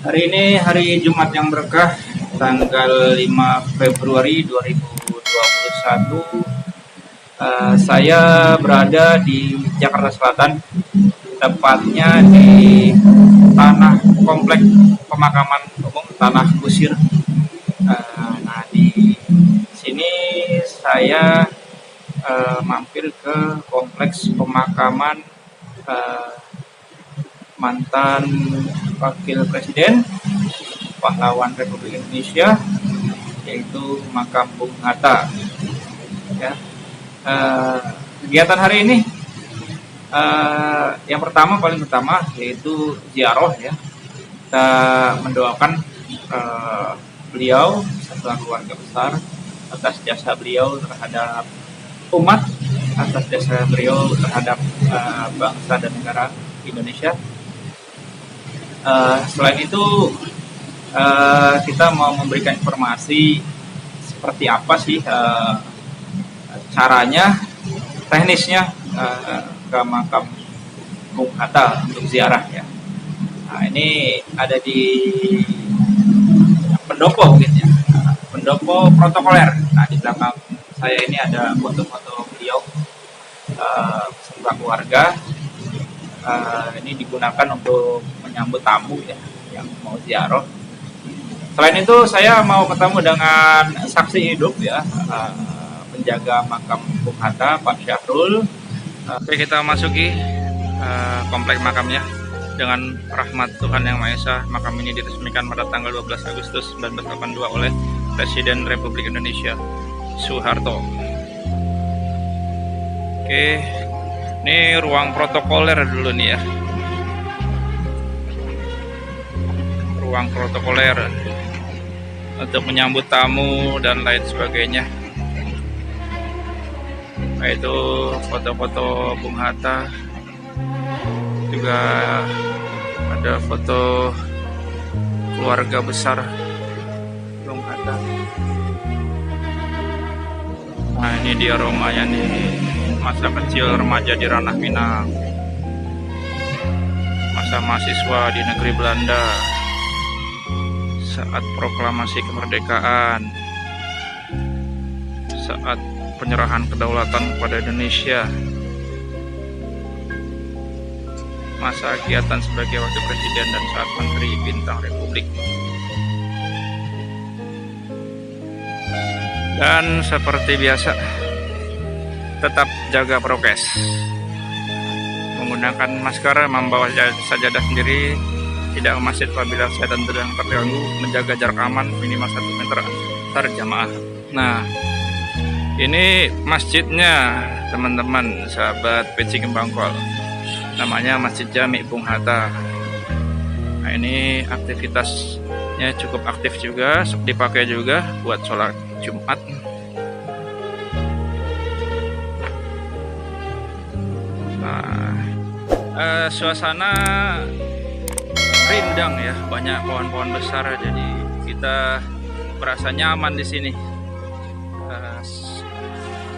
Hari ini hari Jumat yang berkah, tanggal 5 Februari 2021. Saya berada di Jakarta Selatan, tepatnya di tanah komplek pemakaman umum Tanah Kusir. Nah, di sini saya mampir ke kompleks pemakaman mantan Wakil Presiden pahlawan Republik Indonesia, yaitu makam Bung Hatta. Ya. Kegiatan hari ini yang paling pertama yaitu ziarah, ya. Kita mendoakan beliau serta keluarga besar atas jasa beliau terhadap umat, atas jasa beliau terhadap bangsa dan negara Indonesia. Selain itu kita mau memberikan informasi seperti apa sih caranya, teknisnya ke makam Bung Hatta untuk ziarah, ya. Nah, ini ada di pendopo mungkin, ya. Pendopo protokoler. Nah, di belakang saya ini ada foto-foto beliau beserta keluarga. Ini digunakan untuk menyambut tamu, ya, yang mau ziarah. Selain itu saya mau ketemu dengan saksi hidup, ya, penjaga makam Bung Hatta, Pak Syahrul. Oke, kita masuki komplek makamnya. Dengan rahmat Tuhan Yang Maha Esa, makam ini diresmikan pada tanggal 12 Agustus 1982 oleh Presiden Republik Indonesia Soeharto. Oke, ini ruang protokoler dulu nih, ya. Ruang protokoler untuk menyambut tamu dan lain sebagainya. Nah, itu foto-foto Bung Hatta. Juga ada foto keluarga besar Bung Hatta. Nah, ini dia rumahnya nih, masa kecil remaja di Ranah Minang, masa mahasiswa di negeri Belanda, saat proklamasi kemerdekaan, saat penyerahan kedaulatan kepada Indonesia, masa kegiatan sebagai wakil presiden dan saat menteri bintang Republik. Dan seperti biasa, tetap jaga prokes, menggunakan masker, membawa sajadah sendiri, tidak ke masjid apabila kesehatan sedang terganggu, menjaga jarak aman minimal 1 meter antar jamaah. Nah, ini masjidnya, teman-teman, sahabat Peci Kembangkol. Namanya Masjid Jami Bung Hatta. Nah, ini aktivitasnya cukup aktif juga, dipakai juga buat sholat Jumat. Nah, suasana rindang, ya, banyak pohon-pohon besar, jadi kita merasa nyaman di sini.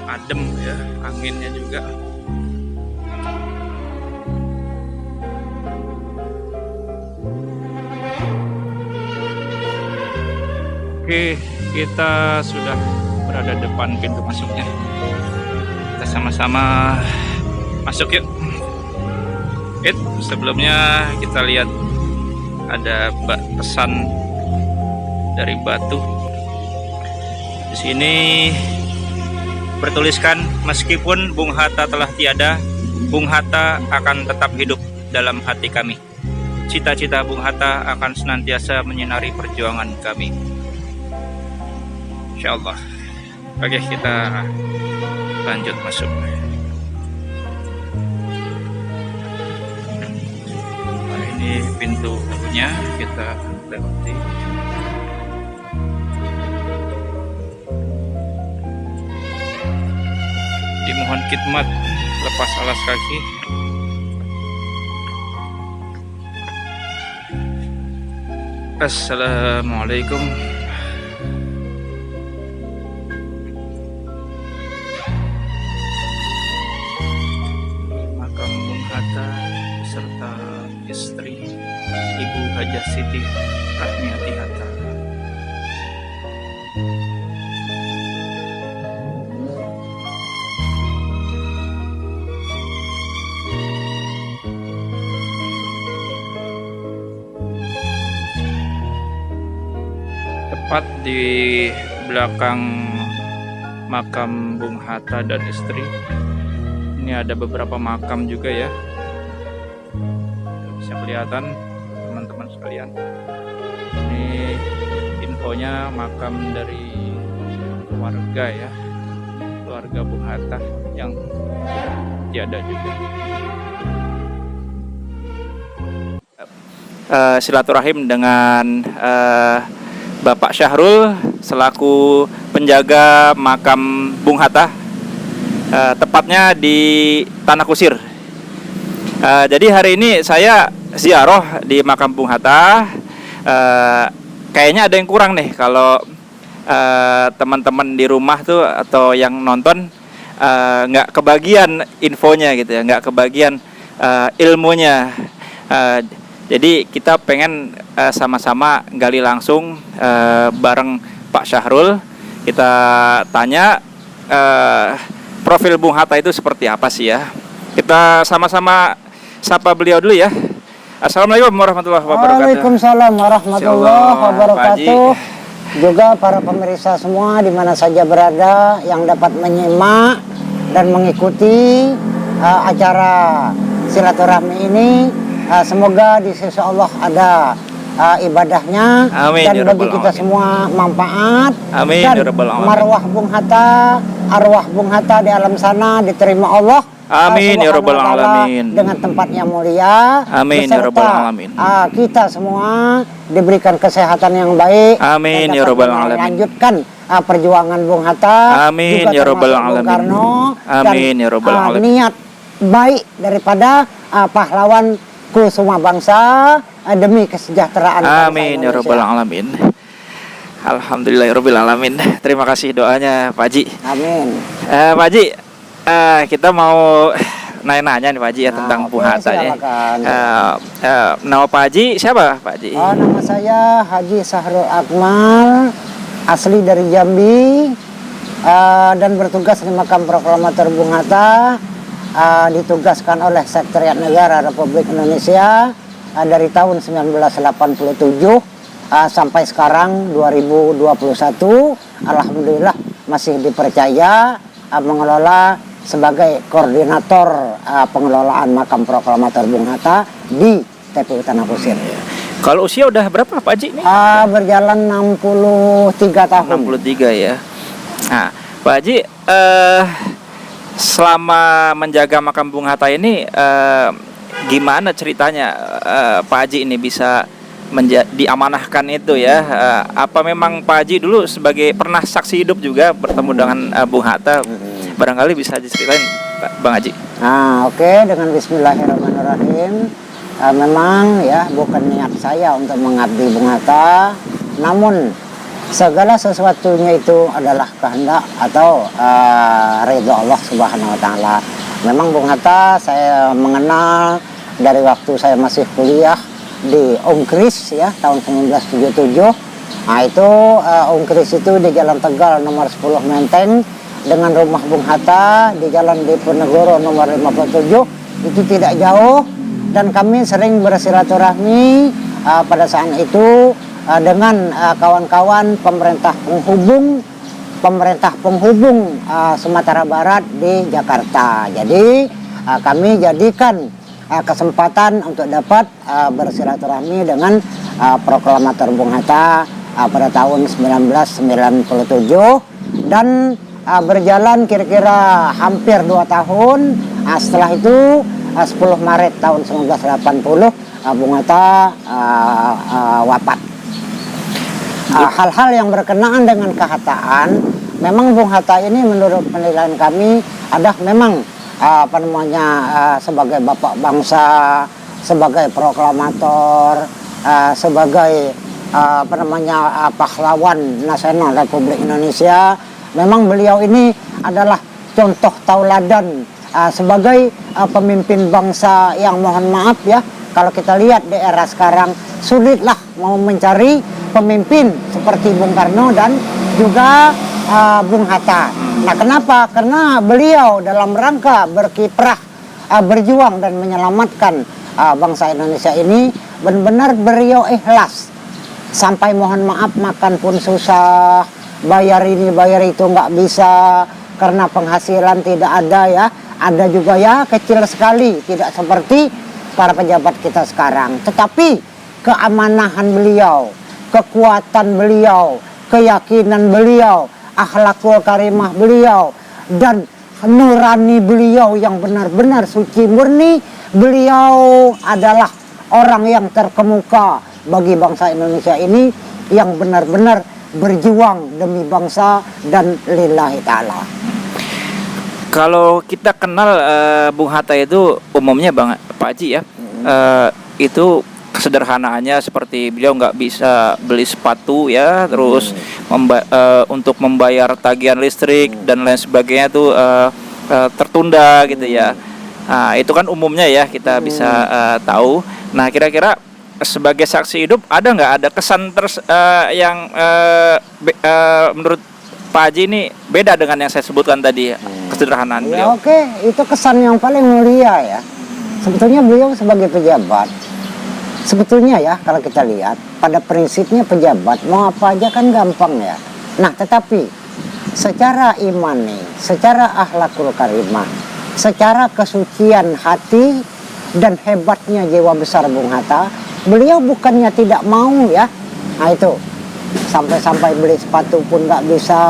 Adem, ya, anginnya juga. Oke, kita sudah berada depan pintu masuknya. Kita sama-sama masuk yuk. Sebelumnya kita lihat ada pesan dari batu. Di sini bertuliskan, meskipun Bung Hatta telah tiada, Bung Hatta akan tetap hidup dalam hati kami. Cita-cita Bung Hatta akan senantiasa menyinari perjuangan kami. Insyaallah. Oke, kita lanjut masuk. Nah, ini pintunya, kita lewati. Dimohon khidmat, lepas alas kaki. Assalamualaikum. Makam Bung Hatta beserta istri Ibu Hajah Siti Istri Rahmiati Hatta. Tepat di belakang makam Bung Hatta dan istri, ini ada beberapa makam juga ya, bisa kelihatan teman-teman sekalian. Ini infonya makam dari keluarga ya, keluarga Bung Hatta yang tiada juga. Silaturahim dengan Bapak Syahrul selaku penjaga makam Bung Hatta, tepatnya di Tanah Kusir. Jadi hari ini saya ziarah di makam Bung Hatta. Kayaknya ada yang kurang nih kalau teman-teman di rumah tuh atau yang nonton nggak kebagian infonya gitu ya, nggak kebagian ilmunya. Jadi kita pengen sama-sama gali langsung bareng Pak Syahrul. Kita tanya profil Bung Hatta itu seperti apa sih ya. Kita sama-sama sapa beliau dulu ya. Assalamualaikum warahmatullahi wabarakatuh. Waalaikumsalam warahmatullahi wabarakatuh. Juga para pemirsa semua di mana saja berada yang dapat menyimak dan mengikuti acara silaturahmi ini. Semoga di sisi Allah ada ibadahnya. Amin, dan bagi kita semua manfaat. Amin, dan marwah Bung Hatta, arwah Bung Hatta di alam sana diterima Allah. Amin ya rabbal alamin. Dengan tempatnya mulia. Amin ya rabbal alamin. Kita semua diberikan kesehatan yang baik. Amin ya rabbal alamin. Lanjutkan perjuangan Bung Hatta. Amin ya rabbal alamin. Bung Karno. Amin ya rabbal alamin. Niat baik daripada pahlawan semua bangsa demi kesejahteraan. Amin ya rabbal alamin. Alhamdulillahirabbil alamin. Terima kasih doanya Pak Haji. Amin. Pak Haji, kita mau nanya-nanya nih Pak Haji ya tentang Bung Hatta ya. Nama Pak Haji siapa Pak Haji? Nama saya Haji Sahrul Akmal, asli dari Jambi, dan bertugas di makam proklamator Bung Hatta. Ditugaskan oleh Sekretariat Negara Republik Indonesia dari tahun 1987 sampai sekarang 2021. Alhamdulillah masih dipercaya mengelola sebagai koordinator pengelolaan makam proklamator Bung Hatta di TPU Tanah Kusir. Kalau usia udah berapa Pak Haji ini? Berjalan 63 tahun. 63 ya. Nah, Pak Haji, selama menjaga makam Bung Hatta ini gimana ceritanya Pak Haji ini bisa diamanahkan itu ya? Apa memang Pak Haji dulu sebagai pernah saksi hidup juga bertemu dengan Bung Hatta? Barangkali bisa diceritain Bang Haji. Oke, dengan bismillahirrahmanirrahim. Memang ya bukan niat saya untuk mengabdi Bung Hatta, namun segala sesuatunya itu adalah kehendak atau ridho Allah Subhanahu wa taala. Memang Bung Hatta saya mengenal dari waktu saya masih kuliah di Unkris ya, tahun 1977. Nah, itu Unkris itu di Jalan Tegal nomor 10 Menteng, dengan rumah Bung Hatta di Jalan Diponegoro nomor 57. Itu tidak jauh dan kami sering bersilaturahmi pada saat itu dengan kawan-kawan pemerintah penghubung Sumatera Barat di Jakarta. Jadi kami jadikan kesempatan untuk dapat bersilaturahmi dengan proklamator Bung Hatta pada tahun 1997 dan berjalan kira-kira hampir 2 tahun. Setelah itu 10 Maret tahun 1980 Bung Hatta wafat. Hal-hal yang berkenaan dengan kehataan, memang Bung Hatta ini menurut penilaian kami ada memang sebagai bapak bangsa, sebagai proklamator, sebagai pahlawan nasional Republik Indonesia. Memang beliau ini adalah contoh tauladan sebagai pemimpin bangsa yang mohon maaf ya, kalau kita lihat di era sekarang sulitlah mau mencari pemimpin seperti Bung Karno dan juga Bung Hatta. Nah, kenapa? Karena beliau dalam rangka berkiprah, berjuang dan menyelamatkan bangsa Indonesia ini, benar-benar beliau ikhlas. Sampai mohon maaf makan pun susah, bayar ini bayar itu nggak bisa karena penghasilan tidak ada ya. Ada juga ya kecil sekali, tidak seperti para pejabat kita sekarang. Tetapi keamanahan beliau, kekuatan beliau, keyakinan beliau, akhlakul karimah beliau, dan nurani beliau yang benar-benar suci murni, beliau adalah orang yang terkemuka bagi bangsa Indonesia ini yang benar-benar berjuang demi bangsa dan lillahi ta'ala. Kalau kita kenal Bung Hatta itu umumnya Pak Haji ya, itu kesederhanaannya seperti beliau nggak bisa beli sepatu ya, terus untuk membayar tagihan listrik dan lain sebagainya itu tertunda gitu ya. Nah, itu kan umumnya ya kita bisa tahu. Nah, kira-kira sebagai saksi hidup ada kesan yang menurut Pak Haji ini beda dengan yang saya sebutkan tadi, kesederhanaan beliau? Ya, oke, itu kesan yang paling mulia ya. Sebetulnya beliau sebagai pejabat, sebetulnya ya kalau kita lihat pada prinsipnya pejabat mau apa aja kan gampang ya. Nah, tetapi secara imani, secara akhlakul karimah, secara kesucian hati dan hebatnya jiwa besar Bung Hatta, beliau bukannya tidak mau ya. Nah itu, sampai-sampai beli sepatu pun nggak bisa,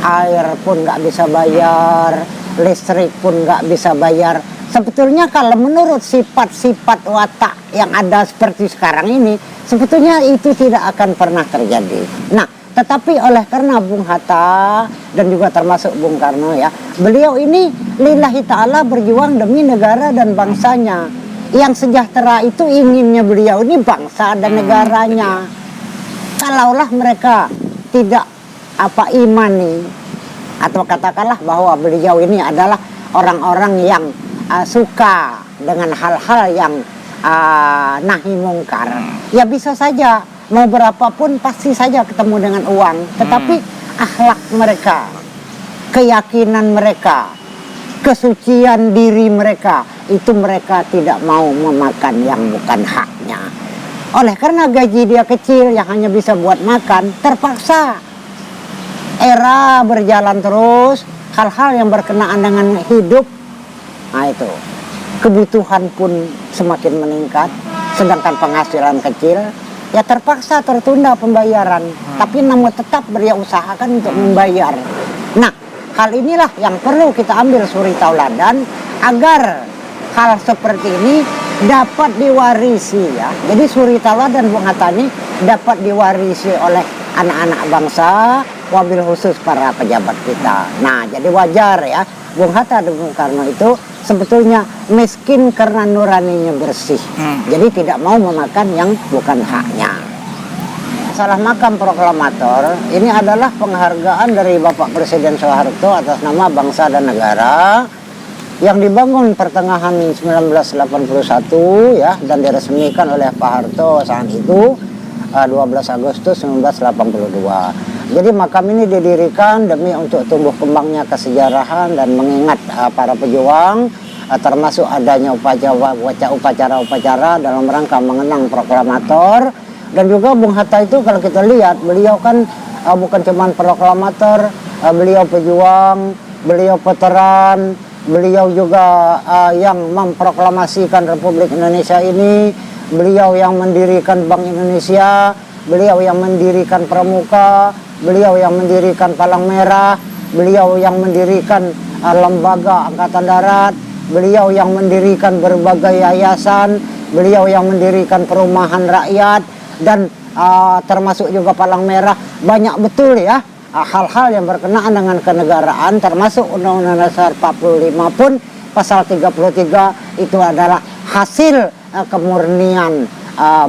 air pun nggak bisa bayar, listrik pun nggak bisa bayar. Sebetulnya kalau menurut sifat-sifat watak yang ada seperti sekarang ini, sebetulnya itu tidak akan pernah terjadi. Nah, tetapi oleh karena Bung Hatta dan juga termasuk Bung Karno ya, beliau ini lillahi ta'ala berjuang demi negara dan bangsanya. Yang sejahtera itu inginnya beliau ini bangsa dan negaranya. Kalaulah mereka tidak imani atau katakanlah bahwa beliau ini adalah orang-orang yang suka dengan hal-hal yang nahi mungkar, ya bisa saja mau berapapun pasti saja ketemu dengan uang. Tetapi akhlak mereka, keyakinan mereka, kesucian diri mereka, itu mereka tidak mau memakan yang bukan haknya. Oleh karena gaji dia kecil yang hanya bisa buat makan, terpaksa era berjalan terus, hal-hal yang berkenaan dengan hidup, nah itu kebutuhan pun semakin meningkat, sedangkan penghasilan kecil, ya terpaksa tertunda pembayaran. Tapi namun tetap beliau usahakan untuk membayar. Nah, hal inilah yang perlu kita ambil suri tauladan agar hal seperti ini dapat diwarisi ya. Jadi suri tauladan Bung Hatta ini dapat diwarisi oleh anak-anak bangsa, wabil khusus para pejabat kita. Nah, jadi wajar ya Bung Hatta dan Bung Karno itu sebetulnya miskin karena nuraninya bersih. Jadi tidak mau memakan yang bukan haknya. Salah makam proklamator ini adalah penghargaan dari Bapak Presiden Soeharto atas nama bangsa dan negara yang dibangun pertengahan 1981 ya, dan diresmikan oleh Pak Harto saat itu 12 Agustus 1982. Jadi makam ini didirikan demi untuk tumbuh kembangnya kesejarahan dan mengingat para pejuang, termasuk adanya upacara-upacara dalam rangka mengenang proklamator. Dan juga Bung Hatta itu kalau kita lihat, beliau kan bukan cuma proklamator, beliau pejuang, beliau veteran, beliau juga yang memproklamasikan Republik Indonesia ini, beliau yang mendirikan Bank Indonesia, beliau yang mendirikan Pramuka, beliau yang mendirikan Palang Merah, beliau yang mendirikan lembaga Angkatan Darat, beliau yang mendirikan berbagai yayasan, beliau yang mendirikan perumahan rakyat, dan termasuk juga Palang Merah. Banyak betul ya hal-hal yang berkenaan dengan kenegaraan, termasuk Undang-Undang Dasar 45 pun pasal 33 itu adalah hasil kemurnian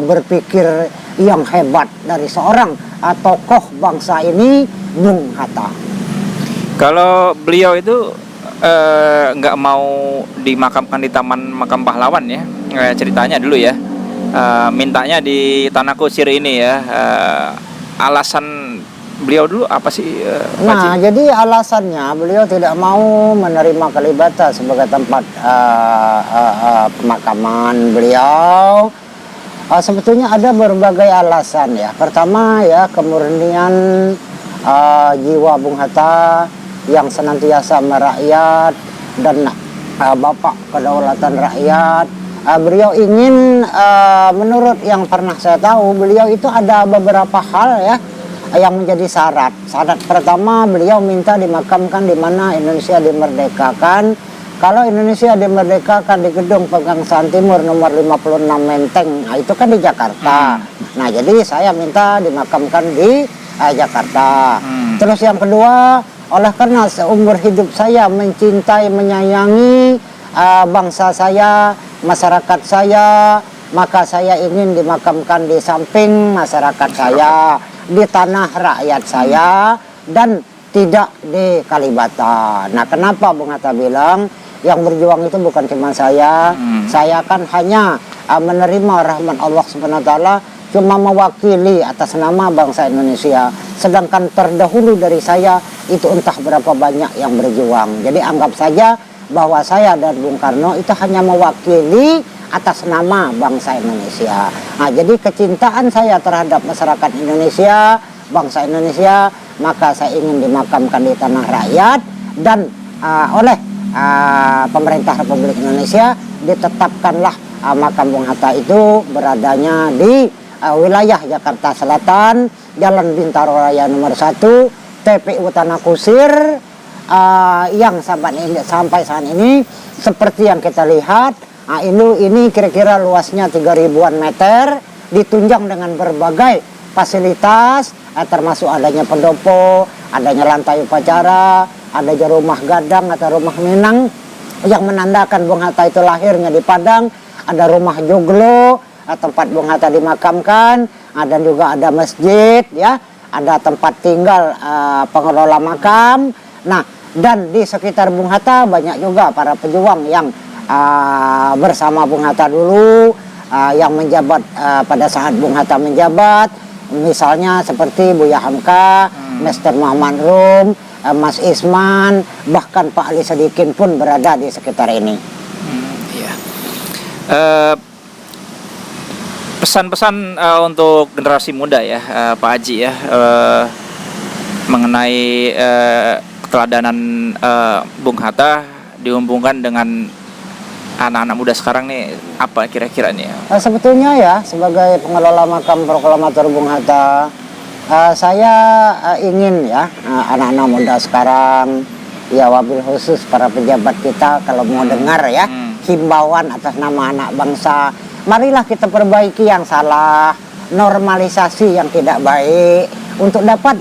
berpikir yang hebat dari seorang tokoh bangsa ini, Bung Hatta. Kalau beliau itu nggak mau dimakamkan di Taman Makam Pahlawan ya, ceritanya dulu ya. Mintanya di Tanah Kusir ini ya. Alasan beliau dulu apa sih, Pak Haji? Nah, jadi alasannya beliau tidak mau menerima Kalibata sebagai tempat pemakaman beliau. Sebetulnya ada berbagai alasan ya. Pertama ya, kemurnian jiwa Bung Hatta yang senantiasa merakyat dan bapak kedaulatan rakyat. Beliau ingin, menurut yang pernah saya tahu, beliau itu ada beberapa hal ya yang menjadi syarat. Syarat pertama, beliau minta dimakamkan di mana Indonesia dimerdekakan. Kalau Indonesia dimerdekakan di Gedung Pegangsaan Timur nomor 56 Menteng, nah itu kan di Jakarta. Nah, jadi saya minta dimakamkan di Jakarta. Terus yang kedua, oleh karena seumur hidup saya mencintai, menyayangi bangsa saya, masyarakat saya, maka saya ingin dimakamkan di samping masyarakat saya, di tanah rakyat saya, dan tidak di Kalibata. Nah, kenapa Bung Hatta bilang yang berjuang itu bukan cuma saya kan hanya menerima rahmat Allah Subhanahu wa taala, cuma mewakili atas nama bangsa Indonesia. Sedangkan terdahulu dari saya itu entah berapa banyak yang berjuang. Jadi anggap saja bahwa saya dan Bung Karno itu hanya mewakili atas nama bangsa Indonesia. Nah, jadi kecintaan saya terhadap masyarakat Indonesia, bangsa Indonesia, maka saya ingin dimakamkan di tanah rakyat, dan oleh pemerintah Republik Indonesia ditetapkanlah makam Bung Hatta itu beradanya di wilayah Jakarta Selatan, Jalan Bintaro Raya nomor 1, TPU Tanah Kusir, yang sampai saat ini seperti yang kita lihat. Nah, ini kira-kira luasnya 3.000-an meter, ditunjang dengan berbagai fasilitas, termasuk adanya pendopo, adanya lantai upacara, adanya rumah gadang atau rumah minang yang menandakan Bung Hatta itu lahirnya di Padang, ada rumah joglo, tempat Bung Hatta dimakamkan, dan juga ada masjid, ya, ada tempat tinggal pengelola makam. Nah, dan di sekitar Bung Hatta banyak juga para pejuang yang bersama Bung Hatta dulu, yang menjabat pada saat Bung Hatta menjabat, misalnya seperti Buya Hamka, Mr. Muhammad Rum, Mas Isman, bahkan Pak Ali Sadikin pun berada di sekitar ini. Iya. Pesan-pesan untuk generasi muda ya, Pak Haji ya, mengenai keteladanan Bung Hatta dihubungkan dengan anak-anak muda sekarang nih, apa kira-kira nih? Sebetulnya ya, sebagai pengelola makam proklamator Bung Hatta, saya ingin ya anak-anak muda sekarang, ya wabil khusus para pejabat kita, kalau mau dengar ya himbauan atas nama anak bangsa, marilah kita perbaiki yang salah, normalisasi yang tidak baik, untuk dapat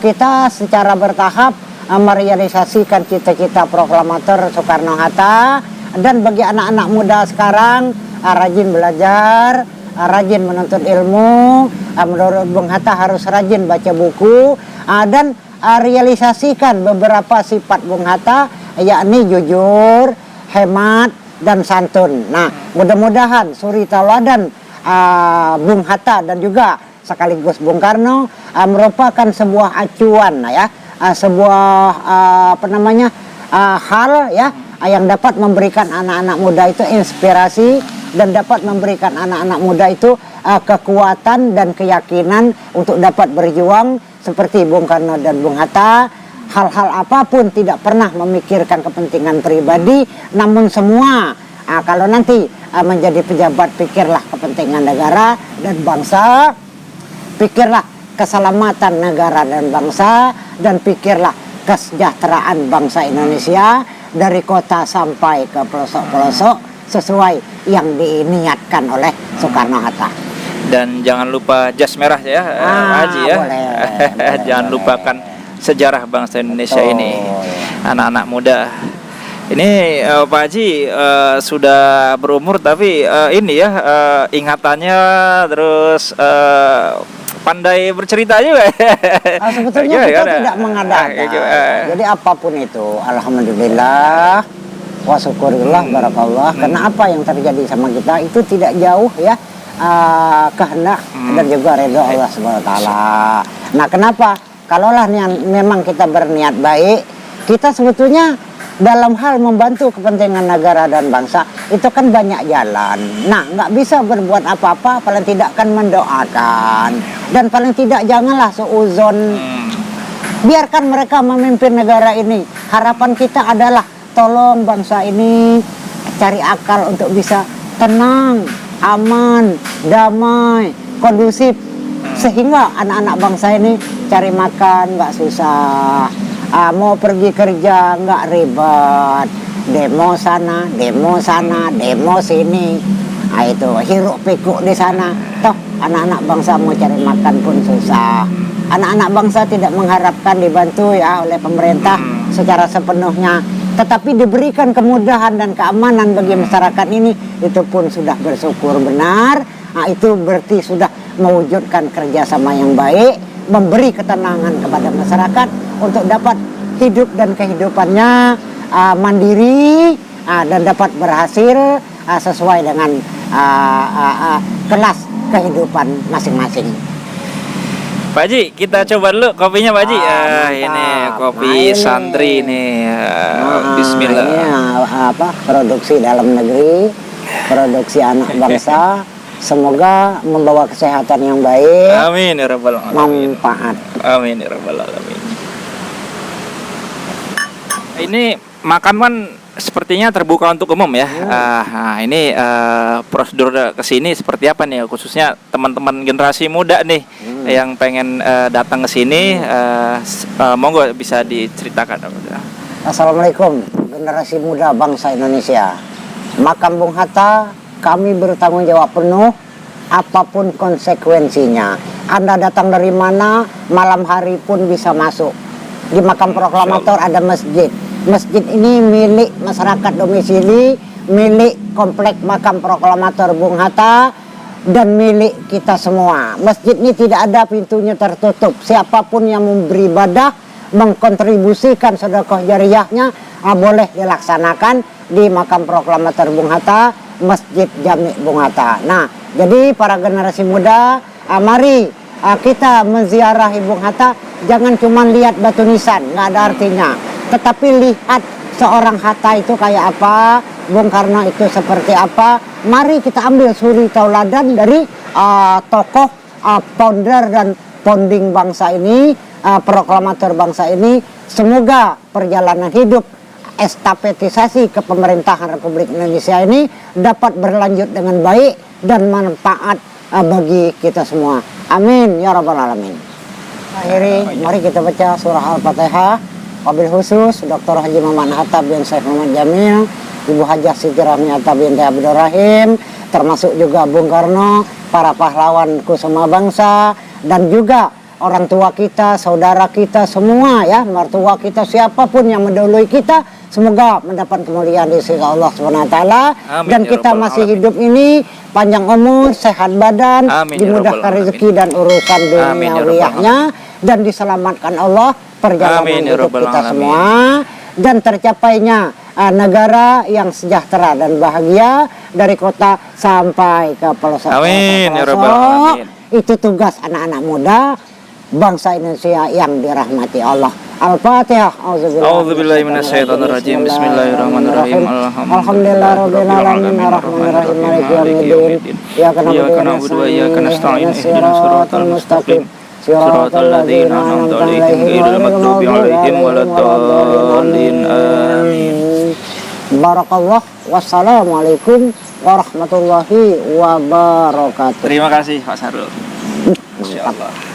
kita secara bertahap merealisasikan cita-cita proklamator Soekarno-Hatta. Dan bagi anak-anak muda sekarang, rajin belajar, rajin menuntut ilmu, menurut Bung Hatta harus rajin baca buku, dan realisasikan beberapa sifat Bung Hatta, yakni jujur, hemat, dan santun. Nah, mudah-mudahan suri tauladan Bung Hatta dan juga sekaligus Bung Karno merupakan sebuah acuan ya, sebuah hal ya yang dapat memberikan anak-anak muda itu inspirasi, dan dapat memberikan anak-anak muda itu kekuatan dan keyakinan untuk dapat berjuang seperti Bung Karno dan Bung Hatta. Hal-hal apapun tidak pernah memikirkan kepentingan pribadi, namun semua kalau nanti menjadi pejabat, pikirlah kepentingan negara dan bangsa, pikirlah keselamatan negara dan bangsa, dan pikirlah kesejahteraan bangsa Indonesia dari kota sampai ke pelosok-pelosok sesuai yang diniatkan oleh Soekarno-Hatta. Dan jangan lupa jas merah ya, Pak Haji ya. Jangan lupakan sejarah bangsa Indonesia ini, anak-anak muda. Ini Pak Haji sudah berumur tapi ini ya ingatannya terus pandai bercerita juga. Sebetulnya kita tidak mengada-ada. Jadi apapun itu, alhamdulillah wa syukurillah barakallah. Karena apa yang terjadi sama kita itu tidak jauh ya kehendak dan juga ridho Allah Subhanahu wa taala. Nah, kenapa? Kalaulah memang kita berniat baik, kita sebetulnya dalam hal membantu kepentingan negara dan bangsa itu kan banyak jalan. Nah, nggak bisa berbuat apa-apa, paling tidak kan mendoakan, dan paling tidak janganlah suuzon. Biarkan mereka memimpin negara ini. Harapan kita adalah tolong bangsa ini cari akal untuk bisa tenang, aman, damai, kondusif, sehingga anak-anak bangsa ini cari makan nggak susah, mau pergi kerja nggak ribet, demo sana, demo sini, nah itu hiruk pikuk di sana. Toh anak-anak bangsa mau cari makan pun susah. Anak-anak bangsa tidak mengharapkan dibantu ya oleh pemerintah secara sepenuhnya, tetapi diberikan kemudahan dan keamanan bagi masyarakat ini, itu pun sudah bersyukur benar. Nah, itu berarti sudah mewujudkan kerjasama yang baik, memberi ketenangan kepada masyarakat untuk dapat hidup dan kehidupannya mandiri dan dapat berhasil sesuai dengan kelas kehidupan masing-masing. Pak Haji, kita coba dulu kopinya Pak Haji. Ini kopi santri nih. Bismillah. Ini produksi dalam negeri, produksi anak bangsa. Semoga membawa kesehatan yang baik. Amin ya rabbal alamin. Manfaat. Amin ya rabbal alamin. Ini makanan sepertinya terbuka untuk umum ya. Nah, ini prosedur kesini seperti apa nih, khususnya teman-teman generasi muda nih yang pengen datang ke sini, monggo bisa diceritakan. Assalamualaikum generasi muda bangsa Indonesia. Makam Bung Hatta, kami bertanggung jawab penuh apapun konsekuensinya. Anda datang dari mana, malam hari pun bisa masuk. Di makam proklamator ada masjid. Masjid ini milik masyarakat domisili, milik komplek makam proklamator Bung Hatta, dan milik kita semua. Masjid ini tidak ada pintunya tertutup. Siapapun yang memberi ibadah, mengkontribusikan sedekah jariyahnya, boleh dilaksanakan di makam proklamator Bung Hatta, Masjid Jami Bung Hatta. Nah, jadi para generasi muda, mari kita menziarahi Bung Hatta. Jangan cuma lihat batu nisan, nggak ada artinya. Tetapi lihat seorang Hatta itu kayak apa, Bung Karno itu seperti apa. Mari kita ambil suri tauladan dari tokoh founder dan founding bangsa ini, proklamator bangsa ini. Semoga perjalanan hidup estapetisasi kepemerintahan Republik Indonesia ini dapat berlanjut dengan baik dan manfaat bagi kita semua. Amin ya rabbal alamin. Akhiri, mari kita baca surah Al-Fatihah. Wabil khusus Dr. Haji Muhammad Hatta bin Syekh Muhammad Jamil, Ibu Hajah Siti Rahmi Hatta binti Abdul Rahim, termasuk juga Bung Karno, para pahlawan kusuma bangsa, dan juga orang tua kita, saudara kita semua ya, mertua kita, siapapun yang mendahului kita, semoga mendapat kemuliaan di sisi Allah Subhanahu wa taala. Dan kita masih hidup ini panjang umur, sehat badan, dimudahkan rezeki dan urusan duniawiyahnya, dan diselamatkan Allah perjalanan hidup kita semua, dan tercapainya negara yang sejahtera dan bahagia dari kota sampai ke pelosok. Amin ya rabbal alamin. Itu tugas anak-anak muda bangsa Indonesia yang dirahmati Allah. Al-Fatihah. A'udzubillahi minasyaitonirrajim. Bismillahirrahmanirrahim. Alhamdulillahirabbil alamin arrahmanirrahim maliki yaumiddin. Iyyaka na'budu wa iyyaka nasta'in. Ihdinas siratal mustaqim. Siratal ladzina an'amta 'alaihim ghairil maghdubi 'alaihim waladdallin. Amin. Barakallah. Wassalamualaikum warahmatullahi wabarakatuh. Terima kasih Pak Sarul. Insyaallah.